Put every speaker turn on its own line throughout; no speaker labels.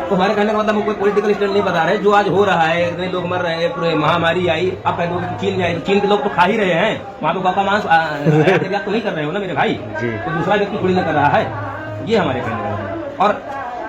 तो हमारे कहने का मतलब वो कोई पॉलिटिकल स्टैंड नहीं बता रहे। जो आज हो रहा है, इतने लोग मर रहे हैं, पूरे महामारी आई, अब कह दो चीन में आई, तो चीन के लोग तो खा ही रहे हैं, वहाँ तो का मांस निर्यात तो नहीं कर रहे हो ना मेरे भाई, तो दूसरा व्यक्ति थोड़ी ना कर रहा है। ये हमारे कहने का मतलब। और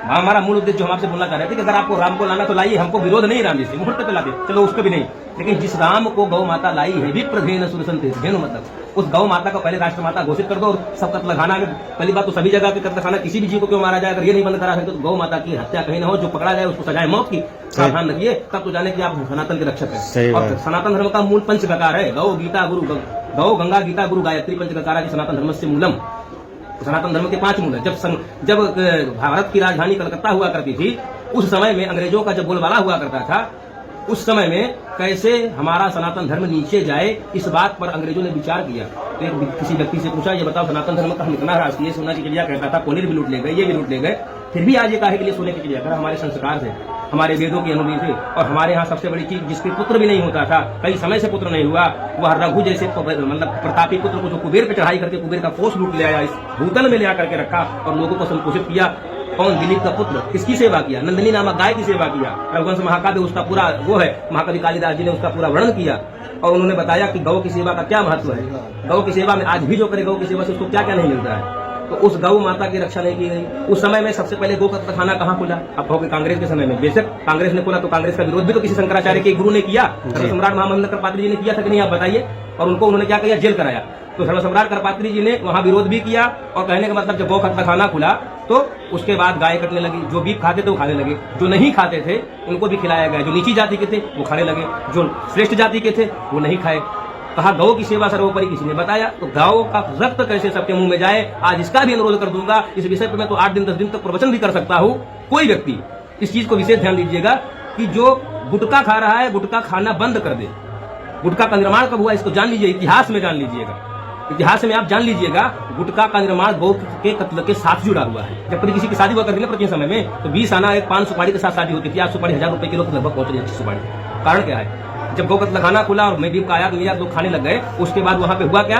हमारा मूल उद्देश्य जो हम आपसे बोलना चाह रहे थे कि अगर आपको राम को लाना तो लाइए, हमको विरोध नहीं राम जी से, मुहूर्त पे लाते, चलो उसको भी नहीं, लेकिन जिस राम को गौ माता लाई है विप्रधेन सुरसंते, मतलब उस गौ माता को पहले राष्ट्र माता घोषित कर दो। और सब कत्ल खाना में पहली बात तो सभी जगह के कत्ल खाना, किसी भी जीव को क्यों मारा जाए, अगर ये नहीं बंद करा सकते तो गौ माता की हत्या कहीं न हो, जो पकड़ा जाए उसको सजाए मौत की, सावधान रखिए, तब तो जाने कि आप सनातन के रक्षक हैं। और सनातन धर्म का मूल पंच प्रकार है, गौ गीता गुरु, गौ गंगा गीता गुरु गायत्री पंच प्रकार की सनातन धर्म से मूलम। सनातन धर्म के 5 मूल है। जब भारत की राजधानी कलकत्ता हुआ करती थी, उस समय में अंग्रेजों का जब बोलबाला हुआ करता था, उस समय में कैसे हमारा सनातन धर्म नीचे जाए, इस बात पर अंग्रेजों ने विचार किया। तो किसी व्यक्ति से पूछा, ये बताओ सनातन धर्म का हम इतना राष्ट्रीय सोना की चिड़िया कहता था, पनीर भी लूट ले गए, ये भी लूट ले गए, फिर भी आज ये काहे के लिए सोने की चिड़िया कर, हमारे संस्कार थे, हमारे वेदों की अनुभूति थे। और हमारे यहाँ सबसे बड़ी चीज, जिसके पुत्र भी नहीं होता था, कई समय से पुत्र नहीं हुआ, वह रघु जैसे मतलब प्रतापी पुत्र को जो कुबेर पे चढ़ाई करके कुबेर का कोष लूट ले आया, इस भूतल में ले आकर के रखा और लोगों को संपोषित किया। कौन? दिलीप का पुत्र। किसकी सेवा किया? नंदिनी नामक गाय की सेवा किया। रघुवंश महाकाव्य उसका पूरा वो है, महाकवि कालिदास जी ने उसका पूरा वर्णन किया और उन्होंने बताया कि गौ की सेवा का क्या महत्व है। गौ की सेवा में आज भी जो करे गौ की सेवा से उसको क्या क्या नहीं मिलता है। तो उस गौ माता की रक्षा नहीं की गई। उस समय में सबसे पहले गौ कत्लखाना कहाँ खुला? अब कहोगे कांग्रेस के समय में। बेशक कांग्रेस ने खोला, तो कांग्रेस का विरोध भी तो किसी शंकराचार्य के गुरु ने किया, सम्राट महामंडल करपात्री जी ने किया था कि नहीं, आप बताइए। और उनको उन्होंने क्या किया? जेल कराया। तो धर्म सम्राट करपात्री जी ने वहां विरोध भी किया। और कहने का मतलब जब गौ कत्लखाना खुला तो उसके बाद गाय कटने लगी। जो बीफ खाते थे वो खाने लगे, जो नहीं खाते थे उनको भी खिलाया गया। जो नीची जाति के थे वो खाने लगे, जो श्रेष्ठ जाति के थे वो नहीं खाए। कहा गौ की सेवा सर्वोपरि, किसी ने बताया। तो गौ का रक्त कैसे सबके मुंह में जाए, आज इसका भी अनुरोध कर दूंगा। इस विषय पर मैं तो 8 दिन 10 दिन तक प्रवचन भी कर सकता हूँ। कोई व्यक्ति इस चीज को विशेष ध्यान दीजिएगा कि जो गुटखा खा रहा है, गुटखा खाना बंद कर दे। गुटखा का निर्माण कब हुआ इसको जान लीजिए, इतिहास में जान लीजिएगा। इतिहास में आप जान लीजिएगा, गुटखा का निर्माण गौ के कत्ल के साथ जुड़ा हुआ है। जब कभी किसी की शादी हुआ करती है प्राचीन समय में, तो 20 आना एक 5 सुपारी के साथ शादी होती थी। आज सुपारी 1000 रुपए किलो लगभग पहुंच रही है सुपारी। कारण क्या है? जब गौ कत्लखाना खुला और मैं भी का आयात निर्यात लोग खाने लग गए, उसके बाद वहां पे हुआ क्या?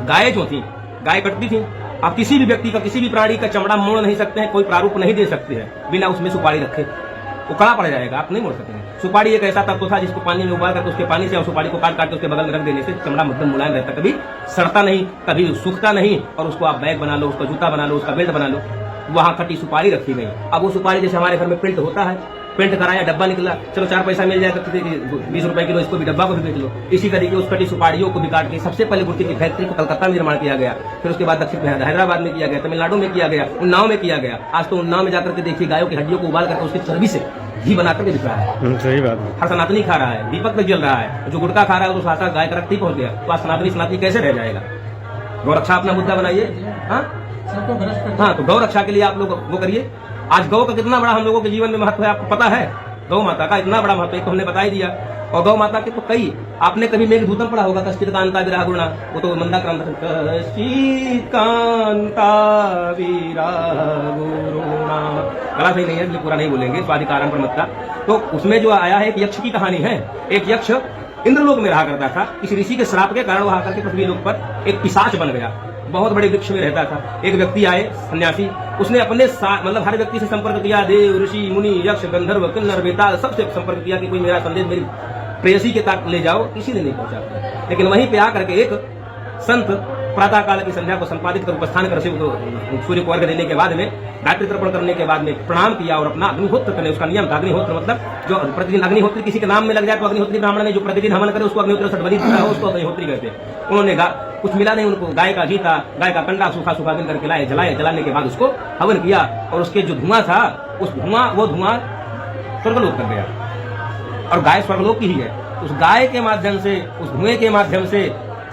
गाय जो थी, गाय कटती थी। आप किसी भी व्यक्ति का, किसी भी प्राणी का चमड़ा मोड़ नहीं सकते हैं, कोई प्रारूप नहीं दे सकते हैं बिना उसमें सुपारी रखे। वो कड़ा पड़ जाएगा, आप नहीं मोड़ सकते हैं। सुपारी एक ऐसा तत्व था जिसको पानी में उबाल करके उसके पानी से और सुपारी को काट के उसके बगल में रख देने से चमड़ा एकदम मुलायम रहता, कभी सड़ता नहीं, कभी सूखता नहीं। और उसको आप बैग बना लो, उसका जूता बना लो, उसका बेल्ट बना लो। वहां कटी सुपारी रखी गई। अब वो सुपारी जैसे हमारे घर में प्रिंट होता है, प्रिंट कराया, डब्बा निकला, चलो 4 पैसा मिल जाएगा, 20 रुपए किलो, इसको भी डब्बा को भी बेच लो। इसी तरीके उस कटी सुपारियों को भी काट के सबसे पहले गुटखे की फैक्ट्री को कलकत्ता में निर्माण किया गया। फिर उसके बाद दक्षिण हैदराबाद में किया गया, तमिलनाडु में किया गया, उन्नाव में किया गया। आज तो उन्नाव में जाकर के देखिए, गायों की हड्डियों को उबाल करके उसकी चर्बी से घी बना करके दिख रहा है।
सही बात है।
हर सनातनी खा रहा है, दीपक तक जल रहा है। जो गुटखा खा रहा है वो तो साथ गाय का रक्त ही पहुंच गया। तो आज सनातनी कैसे रह जाएगा? गौ रक्षा अपना मुद्दा बनाइए। हाँ, तो गौ रक्षा के लिए आप लोग वो करिए। आज गौ का कितना बड़ा हम लोगों के जीवन में महत्व है आपको पता है? गौ माता का इतना बड़ा महत्व तो हमने बता ही दिया। और गौ माता के तो कई, आपने कभी मेघदूतम पढ़ा होगा, कश्चित कांता विरह गुणा, वो तो मंदाक्रांत, कश्चित कांता विरह गुरुणा। गला सही नहीं है इसलिए पूरा नहीं बोलेंगे, स्वाधिकारण पर मत का। तो उसमें जो आया है, एक यक्ष की कहानी है। एक यक्ष इंद्रलोक में रहा करता था। किसी ऋषि के श्राप के कारण वह आकर के पृथ्वी लोक पर एक पिशाच बन गया। बहुत बड़े वृक्ष में रहता था। एक व्यक्ति आए, सन्यासी, उसने अपने मतलब हर व्यक्ति से संपर्क किया, देव, ऋषि, मुनि, यक्ष, गंधर्व, किन्नर, बेताल, सबसे संपर्क किया कि कोई मेरा संदेश मेरी प्रेयसी के तक ले जाओ। किसी ने नहीं पहुंचा। लेकिन वहीं पे आकर के एक संत प्रातः काल की संध्या को संपादित कर उपस्थान कर सूर्य को अर्घ्य देने के बाद में, गायत्री तर्पण करने के बाद में प्रणाम किया और अपना अग्निहोत्र करने, उसका नियम था। अग्निहोत्र मतलब जो प्रतिदिन अग्निहोत्री किसी के नाम में लग जाए तो अग्निहोत्री ब्राह्मण ने जो प्रतिदिन हवन करे उसको अग्निहोत्र सटबलित हो, उसको अग्निहोत्री कहते हैं। उन्होंने कुछ मिला नहीं उनको, गाय का घी था, गाय का कंडा सूखा सूखा मिल करके लाए, जलाए। जलाने के बाद उसको हवन किया और उसके जो धुआं था, वो धुआं स्वर्गलोक कर गया। और गाय स्वर्गलोक की ही है। उस गाय के माध्यम से, उस धुएं के माध्यम से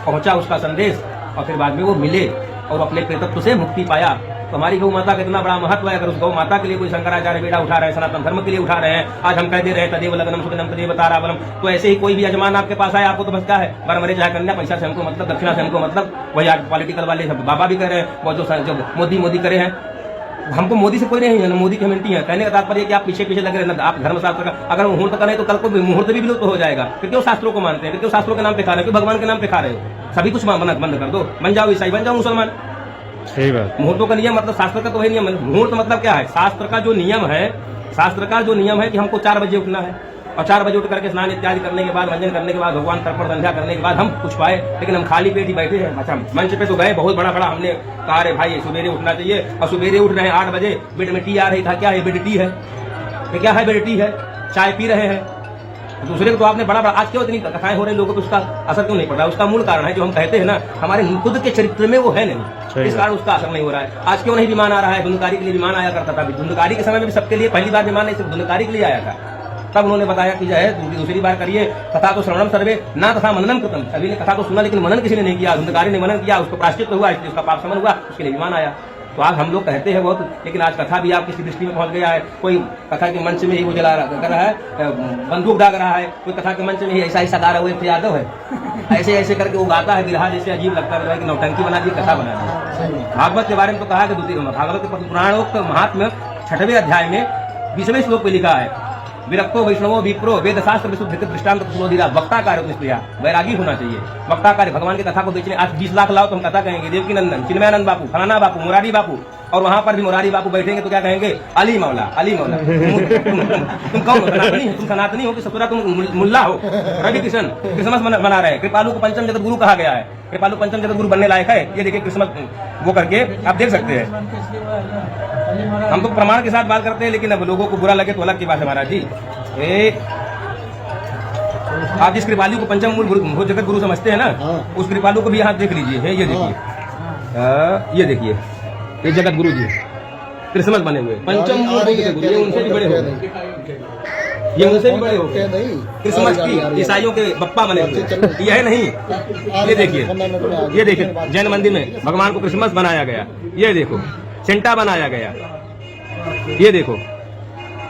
पहुंचा उसका संदेश और फिर बाद में वो मिले और अपने प्रेतत्व से मुक्ति पाया। तो हमारी गौ माता का इतना बड़ा महत्व है। अगर उस गौ माता के लिए कोई शंकराचार्य बेड़ा उठा रहे हैं, सनातन धर्म के लिए उठा रहे हैं, आज हम कह दे रहे हैं तदेव लगनम सुखनम तदेव ताराबलम, तो ऐसे ही कोई भी यजमान आपके पास आए, आपको तो बस क्या है, बर मरे चाहे कन्या, पैसा से हमको मतलब, दक्षिणा से हमको मतलब। वही आज पॉलिटिकल वाले सब बाबा भी कह रहे हैं, वो जो मोदी करे हैं। हमको मोदी से कोई नहीं है, मोदी की कमेटी है। कहने का तात्पर्य कि आप पीछे लगे रहना। आप धर्मशास्त्र का अगर मुहूर्त करें तो कल को मुहूर्त भी विलुप्त हो जाएगा। फिर क्यों शास्त्रों को मानते हैं? फिर क्यों शास्त्रों के नाम पे खा रहे हो? क्यों भगवान के नाम पे खा रहे हो? सभी कुछ बंद कर दो, बन जाओ ईसाई, बन जाओ मुसलमान।
सही बात।
मुहूर्तों का नियम मतलब शास्त्र का तो वही नियम है। मुहूर्त मतलब क्या है? शास्त्र का जो नियम है शास्त्र का जो नियम है कि हमको 4 बजे उठना है, और 4 बजे उठ करके स्नान इत्यादि करने के बाद, भंजन करने के बाद, भगवान तर्पण संध्या करने के बाद हम कुछ पाए, लेकिन हम खाली पेट ही बैठे हैं। अच्छा, मंच पे तो गए, बहुत बड़ा बड़ा हमने कहा रे भाई सवेरे उठना चाहिए, और सवेरे उठ रहे हैं 8 बजे, बेड में टी आ रही था, क्या है बेड टी है, ये क्या है बेड टी है, चाय पी रहे हैं दूसरे को। तो आपने बड़ा आज क्यों इतनी कथाएं हो रही लोगों को, उसका असर क्यों नहीं पड़ रहा? उसका मूल कारण है जो हम कहते हैं ना, हमारे खुद के चरित्र में वो है नहीं, इस कारण उसका असर नहीं हो रहा है। आज क्यों नहीं विमान आ रहा है? धुंधकारी के लिए विमान आया करता था, धुंधकारी के समय में भी सबके लिए पहली बार विमान नहीं, सिर्फ धुंधकारी के लिए आया था। तब उन्होंने बताया कि जो है दूसरी बार करिए, कथा तो श्रवणम सर्वे ना तथा मननम कृतम, सभी ने कथा को सुना लेकिन मनन किसी ने नहीं किया। धुंधकारी ने मनन किया, उसको प्रायश्चित हुआ, इसलिए उसका पाप समन हुआ, उसके लिए विमान आया। तो आज हम लोग कहते हैं बहुत, लेकिन आज कथा भी आप किसी दृष्टि में पहुंच गया है। कोई कथा के मंच में ही वो जला कर रहा है, बंदूक दाग रहा है, कोई कथा के मंच में ही ऐसा ऐसा गा रहा है, वो यादव है, ऐसे ऐसे करके वो गाता है बिरहा, जैसे अजीब लगता है कि नौटंकी बना दी, कथा बना दी। भागवत के बारे में तो कहा कि भागवत के पुराणोक्त महात्म्य 6वें अध्याय में 20वें श्लोक पे लिखा है, विरक्तो वैष्णवो विप्रो वेद शास्त्र विशुद्ध दृष्टांत कुलोधीरा, वक्ता कार्य निष्क्रिया, वैरागी होना चाहिए। वक्ता कार्य भगवान की कथा को बेचने, आज 20 लाख लाओ तो हम कथा कहेंगे देवकी नंदन, चिन्मयानंद बापू, फलाना बापू, मुरारी बापू, और वहां पर भी मुरारी बापू बैठेंगे तो क्या कहेंगे? अली मौला, अली मौला। तुम कौन हो? सनातनी हो? तुम सनातनी हो कि ससुरा तुम मुल्ला हो? रवि किशन क्रिसमस मना रहे हैं। कृपालु को पंचम जगत गुरु कहा गया है, कृपालु पंचम जगत गुरु बनने लायक है। ये देखिए क्रिसमस वो करके आप देख सकते हैं। हम तो प्रमाण के साथ बात करते हैं, लेकिन अब लोगों को बुरा लगे तो अलग की बात है महाराज जी। आप जिस कृपालु को पंचम मूल जगत गुरु समझते हैं ना, उस कृपालु को भी यहाँ देख लीजिए, है ये देखिए, ये देखिए, ये जगत गुरु जी क्रिसमस बने हुए, पंचम मूल गुरु, ये उनसे भी बड़े हो गए, ये उनसे भी बड़े हो गए। क्रिसमस की ईसाइयों के बप्पा बने हुए, ये है नहीं। ये देखिए, ये देखिए जैन मंदिर में भगवान को क्रिसमस बनाया गया, ये देखो सेंटा बनाया गया, ये देखो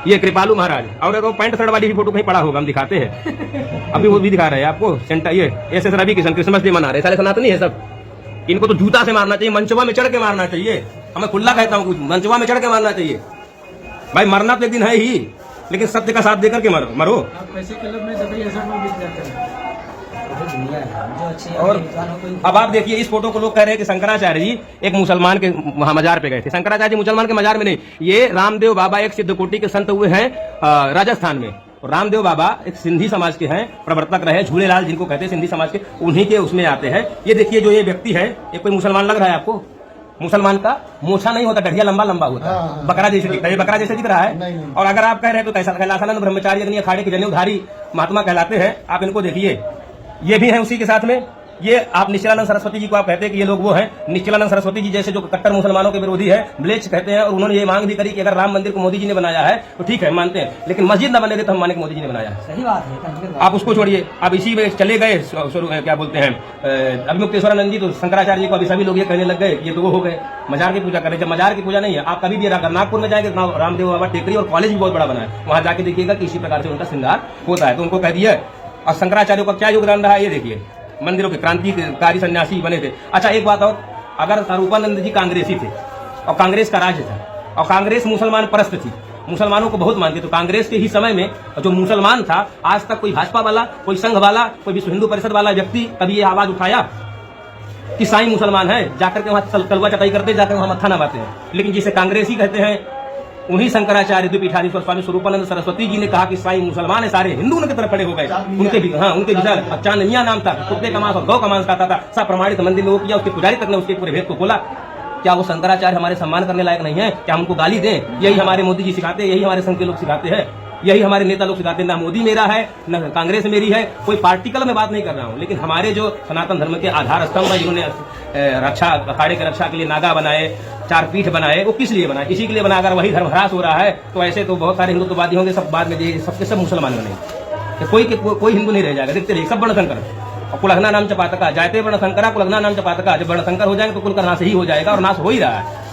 ये कृपालु महाराज। और एक पैंट शर्ट वाली भी फोटो कहीं पड़ा होगा, हम दिखाते हैं, अभी वो भी दिखा रहे हैं आपको सेंटा। ये ऐसे रवि किशन क्रिसमस डे मना रहे, सारे सनातनी है सब। इनको तो जूता से मारना चाहिए, मंचवा में चढ़ के मारना चाहिए। हमें खुला कहता हूँ, मंचवा में चढ़ के मारना चाहिए। भाई मरना तो एक दिन है ही, लेकिन सत्य का साथ देकर के मरो। और अब आप देखिए इस फोटो को लोग कह रहे हैं कि शंकराचार्य जी एक मुसलमान के मजार पे गए थे। शंकराचार्य जी मुसलमान के मजार में नहीं, ये रामदेव बाबा एक सिद्ध कोटि के संत हुए हैं राजस्थान में। रामदेव बाबा एक सिंधी समाज के हैं, प्रवर्तक रहे, झूलेलाल जिनको कहते हैं सिंधी समाज के, उन्हीं के उसमें आते हैं। ये देखिए जो ये व्यक्ति है, ये कोई मुसलमान लग रहा है आपको? मुसलमान का मूछा नहीं होता, गठिया लंबा लंबा होता है, बकरा जैसे दिखता है, बकरा जैसे दिख रहा है। और अगर आप कह रहे हैं तो कैसा कैलासानंद ब्रह्मचारी अखाड़े के जनेऊधारी महात्मा कहलाते हैं। आप इनको देखिए, ये भी है उसी के साथ में। ये आप निश्चलानंद सरस्वती जी को आप कहते हैं कि ये लोग वो हैं। निश्चलानंद सरस्वती जी जैसे जो कट्टर मुसलमानों के विरोधी है, ब्लेच कहते हैं, और उन्होंने ये मांग भी करी कि अगर राम मंदिर को मोदी जी ने बनाया है तो ठीक है मानते हैं, लेकिन मस्जिद न बने तो हम माने कि मोदी जी ने बनाया है।
सही बात है,
आप उसको छोड़िए। अब इसी में चले गए क्या बोलते हैं अभिमुक्तेश्वरानंद जी, तो शंकराचार्य जी को अभी सभी लोग ये कहने लग गए ये तो वो हो गए, मजार की पूजा करें। जब मजार की पूजा नहीं है, आप कभी भी अगर नागपुर में जाएंगे रामदेव बाबा टेकरी और कॉलेज भी बहुत बड़ा बना है, वहां जाके देखिएगा कि इसी प्रकार से उनका श्रृंगार होता है। तो उनको कह दिया। और शंकराचार्य का क्या योगदान रहा है ये देखिए, मंदिरों के क्रांतिकारी सन्यासी बने थे। अच्छा एक बात और, अगर स्वरूपानंद जी कांग्रेसी थे और कांग्रेस का राज्य था और कांग्रेस मुसलमान परस्त थी, मुसलमानों को बहुत मानते, तो कांग्रेस के ही समय में जो मुसलमान था, आज तक कोई भाजपा वाला, कोई संघ वाला, कोई विश्व हिंदू परिषद वाला व्यक्ति कभी ये आवाज उठाया कि साईं मुसलमान है, जाकर के वहां कलवा चटाई करते, जाकर वहां मत्था नवाते हैं। लेकिन जिसे कांग्रेसी कहते हैं, उन्हीं शंकराचार्य द्विपीठाधीश्वर स्वामी स्वरूपानंद सरस्वती जी ने कहा कि साईं मुसलमान है, सारे हिंदू उनके तरफ खड़े हो गए। उनके भी उनके विचार चांदनिया नाम था, कुत्ते का मांस और गौ का मांस खाता था, सब प्रमाणित मंदिर लोगों किया, उसके पुजारी तक ने उसके पूरे भेद को खोला। क्या वो शंकराचार्य हमारे सम्मान करने लायक नहीं है? क्या हमको गाली दें? यही हमारे मोदी जी सिखाते हैं, यही हमारे संघ के लोग सिखाते हैं, यही हमारे नेता लोग सिखाते हैं। ना मोदी मेरा है, न कांग्रेस मेरी है। कोई पार्टिकल में बात नहीं कर रहा हूं, लेकिन हमारे जो सनातन धर्म के आधार स्तंभ है, जिन्होंने रक्षा अखाड़े की रक्षा के लिए नागा बनाए, 4 पीठ बनाए, वो किस लिए बनाए? इसी के लिए बना। अगर वही धर्म ह्रास हो रहा है तो ऐसे तो बहुत सारे हिंदुत्ववादी होंगे, सब बाद में सबके सब मुसलमान बने, कोई हिंदू नहीं रह जाएगा। देखते रहिए, सब वर्णशंकर और कुलघना नाम चपातका, जायते वर्णशंकरा कुलघना नाम चपातका। जब वर्णशंकर हो जाएंगे तो कुल का नाश ही हो जाएगा, और नाश हो ही रहा है।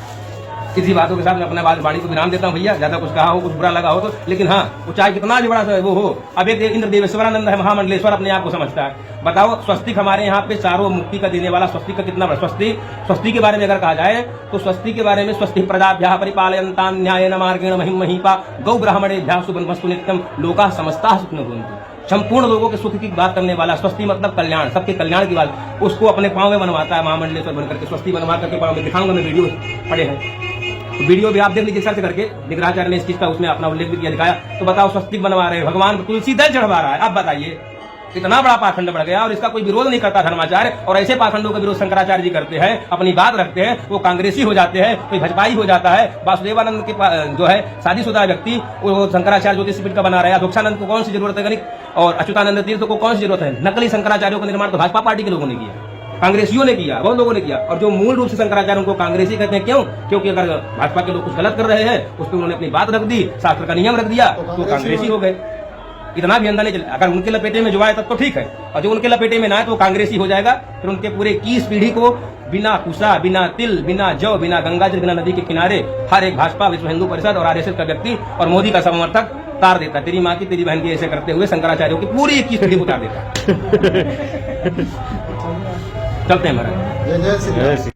इसी बातों के साथ मैं अपना वाणी को विराम देता हूँ भैया। ज्यादा कुछ कहा हो, कुछ बुरा लगा हो तो, लेकिन हाँ, वो चाहे कितना भी बड़ा वो हो। अब एक इंद्रदेवेश्वरानंद है, महामंडलेश्वर अपने आप को समझता है। बताओ, स्वस्तिक हमारे यहाँ पे चारों मुक्ति का देने वाला स्वस्तिक का कितना बड़ा। स्वस्ति के बारे में अगर कहा जाए तो स्वस्ति के बारे में, स्वस्ति प्रजाभ्यः परिपालयन्तां न्यायेन मार्गेण महिम महीपा गौ ब्राह्मणेभ्यः शुभमस्तु नित्यं लोकाः समस्ताः सुखिनो भवन्तु। संपूर्ण लोगों के सुख की बात करने वाला, स्वस्ति मतलब कल्याण, सबके कल्याण की बात, उसको अपने पांव में बनवाता है महामंडलेश्वर बनकर के। स्वस्ति बनवा करके पांव में दिखाऊंगा मैं, वीडियो पड़े हैं। तो वीडियो भी आप देख लीजिए सर्च करके, निग्रहाचार्य ने इस चीज का उसमें अपना उल्लेख भी किया, दिखाया। तो बताओ स्वस्तिक बनवा रहे हैं, भगवान को तुलसी दल चढ़वा रहा है। अब बताइए, इतना बड़ा पाखंड बढ़ गया और इसका कोई विरोध नहीं करता धर्माचार्य। और ऐसे पाखंडों का विरोध शंकराचार्य जी करते हैं, अपनी बात रखते हैं, वो कांग्रेसी हो जाते हैं, कोई भाजपाई हो जाता है। वासुदेवानंद के जो है शादीशुदा व्यक्ति, वो शंकराचार्य ज्योतिषपीठ का बना रहा है। अधोक्षानंद को कौन सी जरूरत है, और अच्युतानंद तीर्थ को कौन सी जरूरत है? नकली शंकराचार्यों का निर्माण तो भाजपा पार्टी के लोगों ने किया, कांग्रेसियों ने किया, बहुत लोगों ने किया। और जो मूल रूप से शंकराचार्य उनको कांग्रेसी कहते हैं, क्यों? क्योंकि अगर भाजपा के लोग कुछ गलत कर रहे हैं, उस पर उन्होंने अपनी बात रख दी, शास्त्र का नियम रख दिया, तो कांग्रेसी हो गए। इतना भी अंधा नहीं चले। अगर उनके लपेटे में जो आए तब तो ठीक है, और जो उनके लपेटे में ना आए तो वो कांग्रेसी हो जाएगा। फिर उनके पूरे 21 पीढ़ी को बिना कुसा, बिना तिल, बिना जौ, बिना गंगा जल, बिना नदी के किनारे हर एक भाजपा, विश्व हिंदू परिषद और आरएसएस का व्यक्ति और मोदी का समर्थक तार देता। तेरी माँ की, तेरी बहन की, ऐसे करते हुए शंकराचार्यों की पूरी 21 पीढ़ी को तार देता। चलते हैं महाराज।
जय जय श्री राम।